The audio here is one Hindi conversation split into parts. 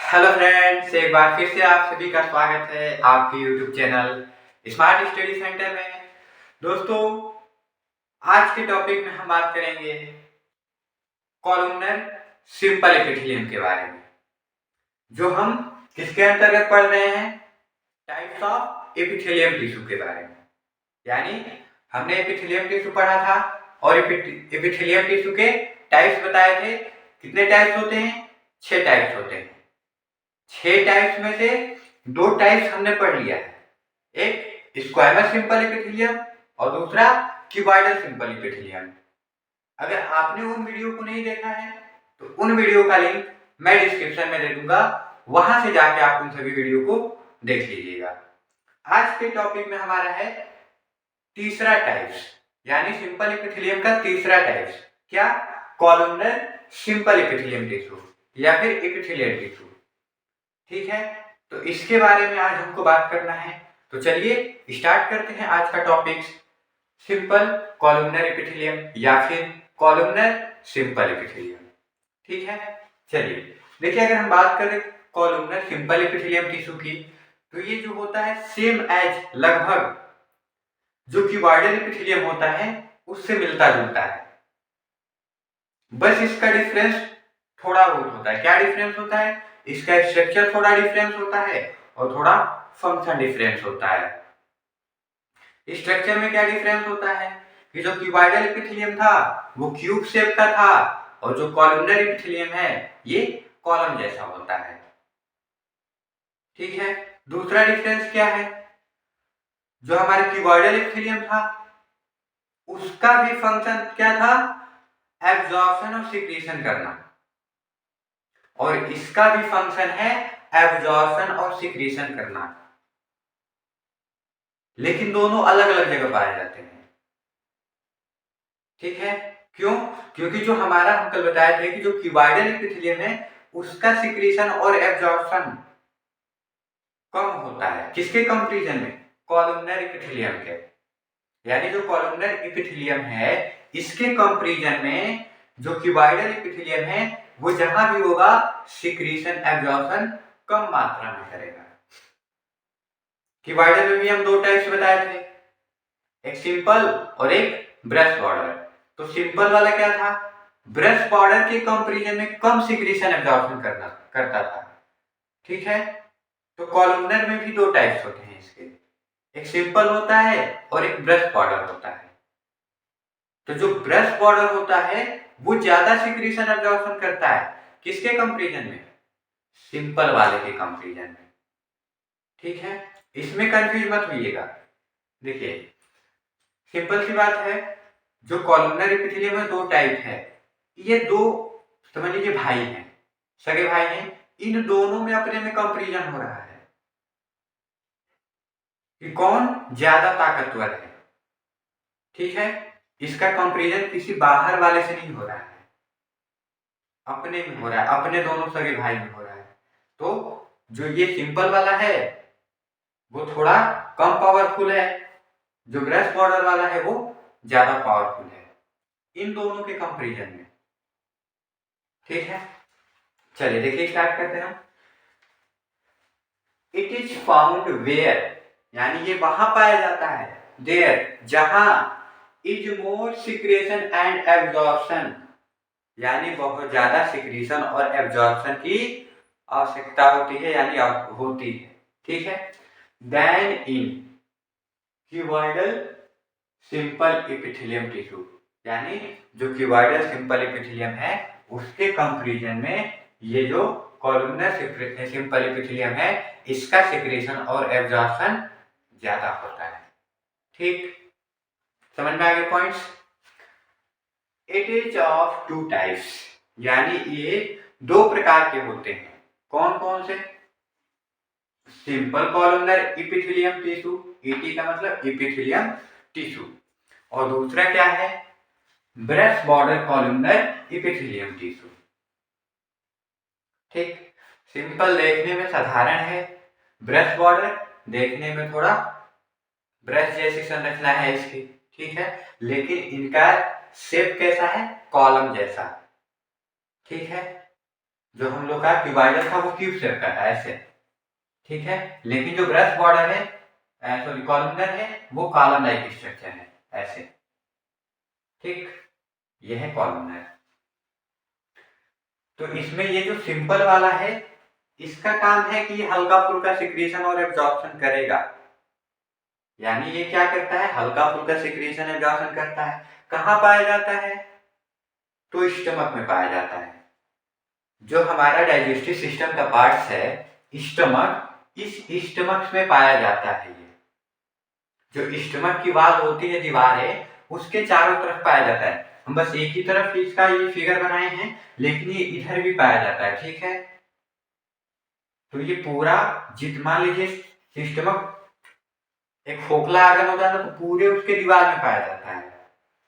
हेलो फ्रेंड्स, एक बार फिर से आप सभी का स्वागत है आपके YouTube channel smart study centre में। दोस्तों, आज के टॉपिक में हम बात करेंगे कॉलमनर सिंपल एपिथेलियम के बारे में, जो हम किसके अंतर्गत पढ़ रहे हैं, टाइप्स ऑफ एपिथेलियम टिश्यू के बारे में। यानी हमने एपिथेलियम टिश्यू पढ़ा था और एपिथेलियम टिश्यू के टाइप्स बताए थे। कितने टाइप्स होते हैं? 6 टाइप्स होते हैं। 6 टाइप्स में से 2 टाइप्स हमने पढ़ लिया है, एक स्क्वायमस सिंपल एपिथेलियम और दूसरा क्यूबॉइडल सिंपल एपिथेलियम। अगर आपने उन वीडियो को नहीं देखा है तो उन वीडियो का लिंक मैं डिस्क्रिप्शन में दे दूंगा, वहां से जाके आप उन सभी वीडियो को देख लीजिएगा। आज के टॉपिक में हमारा है तीसरा टाइप्स, यानी सिंपल एपिथेलियम का तीसरा टाइप्स। क्या? कॉलमनर सिंपल एपिथेलियम टिश्यू या फिर एपिथेलियल टिश्यू। ठीक है, तो इसके बारे में आज हमको बात करना है। तो चलिए स्टार्ट करते हैं आज का टॉपिक, सिंपल कॉलमनर एपिथेलियम या फिर कॉलमनर सिंपल एपिथेलियम। ठीक है, चलिए देखिए, अगर हम बात करें कॉलमनर सिंपल एपिथेलियम टिश्यू की, तो ये जो होता है सेम एज, लगभग जो क्यूबॉइडल एपिथेलियम होता है उससे मिलता जुलता है। बस इसका डिफरेंस थोड़ा बहुत होता है। क्या डिफरेंस होता है? इसका स्ट्रक्चर थोड़ा डिफरेंस होता है और थोड़ा फंक्शन डिफरेंस होता है। स्ट्रक्चर में क्या डिफरेंस होता है कि जो क्यूबॉइडल एपिथेलियम था वो क्यूब शेप का था और जो कॉलमनर एपिथेलियम है ये कॉलम जैसा होता है। ठीक है, दूसरा डिफरेंस क्या है? जो हमारा क्यूबॉइडल एपिथेलियम था उसका भी फंक्शन क्या था? एब्जॉर्प्शन और सिक्रीशन करना, और इसका भी फंक्शन है एब्जॉर्प्शन और सिक्रीशन करना, लेकिन दोनों अलग अलग जगह पाए जाते हैं। ठीक है, क्यों? क्योंकि जो हमारा हम कल बताए थे कि जो क्यूबॉइडल एपिथेलियम है उसका सिक्रीशन और एब्जॉर्प्शन कम होता है। किसके कंपैरिजन में? कॉलमनर एपिथेलियम के। यानी जो कॉलमनर एपिथेलियम है इसके कंपैरिजन में जो क्यूबॉइडल एपिथेलियम है वो जहां भी होगा सिक्रीशन एब्जॉर्प्शन कम मात्रा में करेगा। क्यूबॉइडल में भी हम 2 टाइप्स बताए थे, एक सिंपल और एक ब्रश बॉर्डर। तो सिंपल वाला क्या था? ब्रश बॉर्डर के कंपैरिजन में कम सिक्रीशन एब्जॉर्प्शन करता था। ठीक है, तो कॉलमनर में भी 2 टाइप्स होते हैं इसके, एक सिंपल होता है और एक ब्रश बॉर्डर होता है। तो जो ब्रश बॉर्डर होता है वो ज्यादा सिक्रीशन एब्जॉर्प्शन करता है। किसके कंपैरिजन में? सिंपल वाले के कंपैरिजन में। ठीक है, इसमें कंफ्यूज मत होइएगा। देखिए, सिंपल सी बात है, जो कॉलमनर एपिथेलियम में 2 टाइप है। ये 2 समझ लीजिए भाई हैं, सगे भाई हैं। इन दोनों में अपने में कंपैरिजन हो रहा है कि कौन ज्यादा ताकतवर है। ठीक है, इसका कंपैरिजन किसी बाहर वाले से नहीं हो रहा है, अपने में हो रहा है, अपने दोनों सगे भाई में हो रहा है। तो जो ये सिंपल वाला है वो थोड़ा कम पावरफुल है, जो ब्रश बॉर्डर वाला है वो ज्यादा पावरफुल है इन दोनों के कंपैरिजन में। ठीक है, चलिए देखिए स्टार्ट करते हैं। इट इज फाउंड वेयर, यानी ये वहां पाया जाता है, देयर जहां is more secretion and absorption, यानी बहुत ज्यादा सिक्रीशन और एब्जॉर्प्शन की आवश्यकता होती है, यानी होती है। ठीक है, then in cuboidal simple epithelium tissue, यानी जो क्यूबॉइडल सिंपल एपिथेलियम है उसके कंपैरिजन में ये जो कॉलमनर सिंपल एपिथेलियम है इसका सिक्रेशन और एब्जॉर्प्शन ज्यादा होता है। ठीक, समझ में आ गए points? It is of 2 types, यानी ये 2 प्रकार के होते हैं। कौन कौन से? Simple columnar epithelium tissue, ET का मतलब एपिथेलियम टिश्यू, और दूसरा क्या है? Brush border columnar epithelium tissue. ठीक, सिंपल देखने में साधारण है, ब्रश बॉर्डर देखने में थोड़ा ब्रश जैसी संरचना है इसकी। ठीक है, लेकिन इनका शेप कैसा है? कॉलम जैसा। ठीक है, जो हम लोग का क्यूबाइडल था वो क्यूब शेप का था ऐसे, ठीक है। लेकिन जो ब्रश बॉर्डर है, सॉरी कॉलमनर है, वो कॉलम लाइक स्ट्रक्चर है ऐसे, ठीक। ये है कॉलमनर। तो इसमें ये जो सिंपल वाला है, इसका काम है कि हल्का फुल्का सिक्रीशन और एब्जॉर्प्शन करेगा। यानी ये क्या करता है, हल्का फुल्का सिक्रीशन एब्जॉर्प्शन करता है। कहाँ पाया जाता है, तो स्टमक में पाया जाता है। जो हमारा डाइजेस्टिव सिस्टम का पार्ट्स है स्टमक, इस स्टमक में पाया जाता है। ये जो स्टमक की वाल होती है, दीवार है, उसके चारों तरफ पाया जाता है। हम बस एक ही तरफ इसका ये फिगर बनाए हैं, लेकिन ये इधर भी पाया जाता है, ठीक है। तो ये पूरा मान लीजिए स्टमक एक खोखला आर्गन होता है ना, तो पूरे उसके दीवार में पाया जाता है।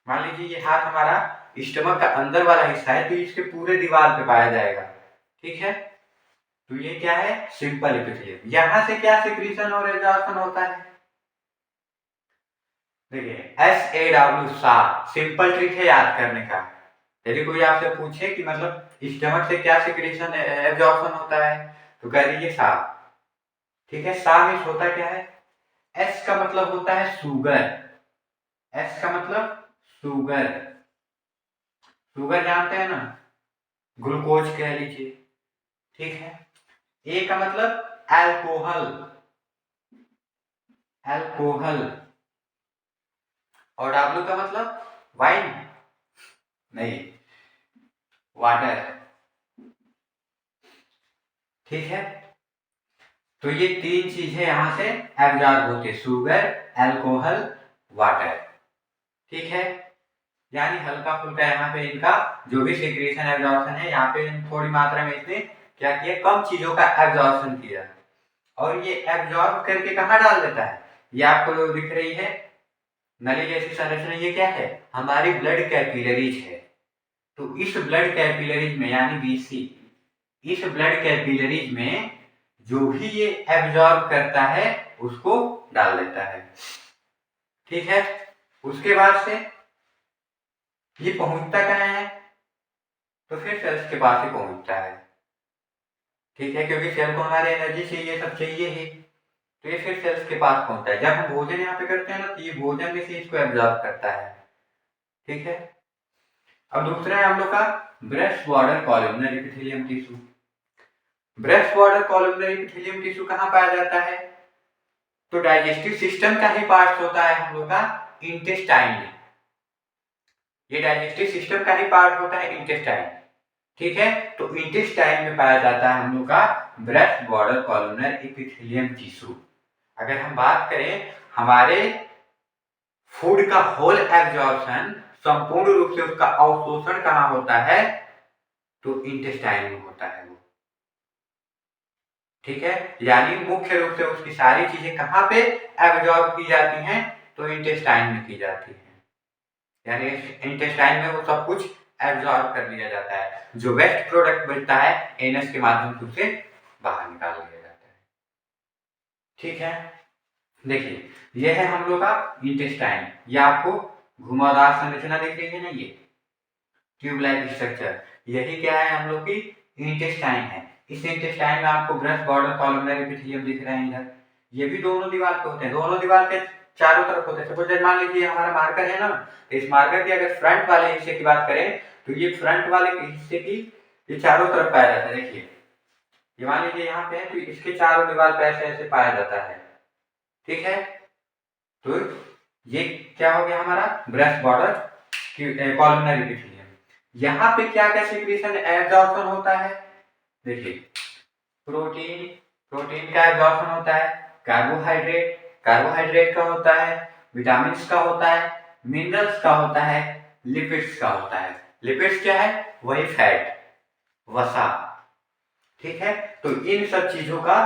मान लीजिए ये हाथ हमारा स्टमक का अंदर वाला हिस्सा है, तो इसके पूरे दीवार पे पाया जाएगा, ठीक है। तो ये क्या है, सिंपल एपिथेलियम। यहां से क्या सिक्रीशन और एब्जॉर्प्शन होता है, देखिए SAW सा सिंपल ट्रिक है याद करने का। यदि कोई आपसे पूछे कि मतलब स्टमक से क्या सिक्रीशन एब्जॉर्प्शन होता है, तो कह दीजिए सा, ठीक है। सा मीन्स होता क्या है, एस का मतलब होता है शुगर, एस का मतलब शुगर, शुगर जानते हैं ना, ग्लूकोज कह लीजिए, ठीक है। ए का मतलब अल्कोहल, अल्कोहल। और डब्ल्यू का मतलब वाइन नहीं, वाटर, ठीक है। तो ये तीन चीजें यहां से एब्जॉर्ब होती है, शुगर, अल्कोहल, वाटर, ठीक है। यानी हल्का फुल्का यहाँ पे इनका जो भी सिक्रीशन एब्जॉर्प्शन है, यहाँ पे थोड़ी मात्रा में इसने क्या किया, कम चीजों का एब्जॉर्प्शन किया, और ये एब्जॉर्ब करके कहाँ डाल देता है, ये आपको जो दिख रही है नली जैसी संरचना, ये क्या है, हमारी ब्लड कैपिलरीज है। तो इस ब्लड कैपिलरीज में यानी BC, इस ब्लड कैपिलरीज में जो भी ये एब्जॉर्ब करता है उसको डाल देता है, ठीक है। उसके बाद से ये पहुंचता कहाँ है, तो फिर सेल्स के पास ही पहुंचता है, ठीक है। क्योंकि सेल को हमारे एनर्जी चाहिए, सब चाहिए ही, तो ये फिर सेल्स के पास पहुंचता है। जब हम भोजन यहाँ पे करते हैं ना, तो ये भोजन में से इसको एब्जॉर्ब करता है, ठीक है। अब दूसरा है हम लोग का breast border columnar epithelium tissue. Breast border columnar epithelium tissue कहाँ पाया जाता है, तो डाइजेस्टिव सिस्टम का ही पार्ट होता है हम लोग का इंटेस्टाइन में। ये डाइजेस्टिव सिस्टम का ही पार्ट होता है इंटेस्टाइन, ठीक है। तो इंटेस्टाइन में पाया जाता है हम लोग का breast border columnar epithelium tissue. अगर हम बात करें हमारे फूड का होल एब्जॉर्प्शन, संपूर्ण रूप से उसका अवशोषण कहाँ होता है, तो इंटेस्टाइन में होता है वो, ठीक है। यानी मुख्य रूप से उसकी सारी चीजें कहाँ पे एब्जॉर्ब की जाती हैं, तो इंटेस्टाइन में की जाती है। यानी इंटेस्टाइन में वो सब कुछ एब्जॉर्ब कर लिया जाता है, जो वेस्ट प्रोडक्ट बचता है एनस के माध्यम से उसे बाहर निकाल लिया जाता है, ठीक है। देखिए यह है हम लोग का इंटेस्टाइन, ये आपको घुमावदार संरचना दिख रही है ना, ये ट्यूब लाइक स्ट्रक्चर, यही क्या है हम लोग की इंटेस्टाइन है। इस इंटेस्टाइन में आपको ब्रेस्ट बॉर्डर कॉलमनर एपिथेलियम दिख रहे हैं इधर, ये भी दोनों दीवार पे होते हैं, दोनों दीवार के चारों तरफ होते हैं। सपोज मान लीजिए हमारा मार्कर है ना, तो इस मार्कर की अगर फ्रंट वाले हिस्से की बात करें, तो ये फ्रंट वाले हिस्से की ये चारों तरफ पाया जाता है। देखिए ये मान लीजिए यहाँ पे है, तो इसके चारों दीवार पे ऐसे ऐसे पाया जाता है, ठीक है। तो ये क्या हो गया हमारा ब्रेस्ट बॉर्डर कॉलमनर एपिथेलियम। यहाँ पे क्या क्या सिक्रीशन एब्जॉर्प्शन होता है, देखिए प्रोटीन, प्रोटीन का एब्जॉर्प्शन होता है, कार्बोहाइड्रेट, कार्बोहाइड्रेट का होता है, विटामिन का होता है, मिनरल्स का होता है, लिपिड्स का होता है। लिपिड्स क्या है, वही फैट, वसा, ठीक है। तो इन सब चीजों का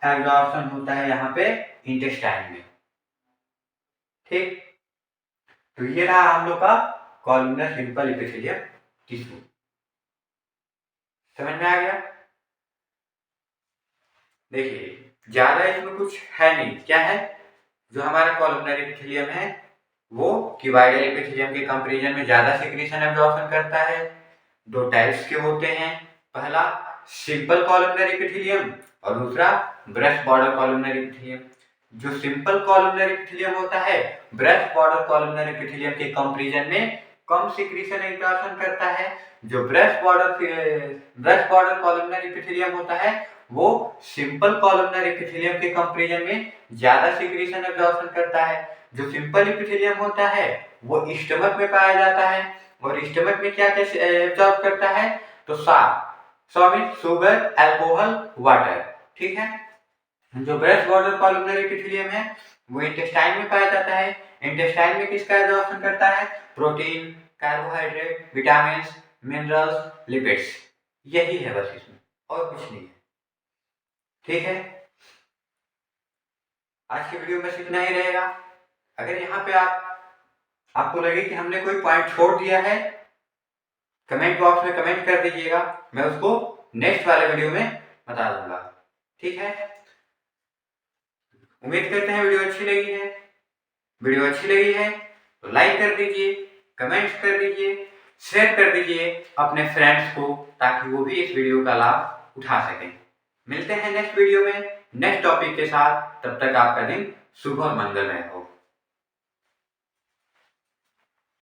एब्जॉर्प्शन होता है यहाँ पे इंटेस्टाइन में, ठीक। तो ये रहा हम लोग का कॉलमनर सिंपल एपिथेलियम टिश्यू, समझ में आ गया। देखिए ज्यादा इसमें कुछ है नहीं, क्या है, जो हमारा कॉलमनर एपिथेलियम है वो क्यूबाइडल एपिथेलियम के कंपैरिजन में ज्यादा सिक्रीशन एब्जॉर्प्शन करता है। दो टाइप्स के होते हैं, पहला सिंपल कॉलमनर एपिथेलियम और दूसरा ब्रश बॉर्डर कॉलमनर एपिथेलियम। जो सिंपल कॉलमनर एपिथेलियम होता है ब्रश बॉर्डर कॉलमनर एपिथेलियम के कंपैरिजन में कम सिक्रीशन एब्जॉर्प्शन करता है। जो ब्रश बॉर्डर कॉलमनर एपिथेलियम होता है वो सिंपल कॉलमनर एपिथेलियम के कंपैरिजन में ज्यादा सिक्रीशन एब्जॉर्प्शन करता है। जो सिंपल एपिथेलियम होता है वो स्टमक में पाया जाता है और स्टमक में क्या क्या एब्जॉर्ब करता है तो मीन्स शुगर, अल्कोहल, वाटर। ठीक है। जो ब्रश बॉर्डर कॉलमनर एपिथेलियम है वो इंटेस्टाइन में पाया जाता है। इंटेस्टाइन में किसका एब्जॉर्प्शन करता है? Protein, carbohydrate, vitamin, minerals, lipids. यही है बस इसमें, और कुछ नहीं है। ठीक है। आज की वीडियो में बस इतना ही रहेगा। अगर यहाँ पे आपको लगे कि हमने कोई पॉइंट छोड़ दिया है, कमेंट बॉक्स में कमेंट कर दीजिएगा, मैं उसको नेक्स्ट वाले वीडियो में बता दूंगा। ठीक है। उम्मीद करते हैं वीडियो अच्छी लगी है। वीडियो अच्छी लगी है तो लाइक कर दीजिए, कमेंट कर दीजिए, शेयर कर दीजिए अपने फ्रेंड्स को, ताकि वो भी इस वीडियो का लाभ उठा सकें। मिलते हैं नेक्स्ट वीडियो में नेक्स्ट टॉपिक के साथ। तब तक आपका दिन शुभ और मंगलमय हो।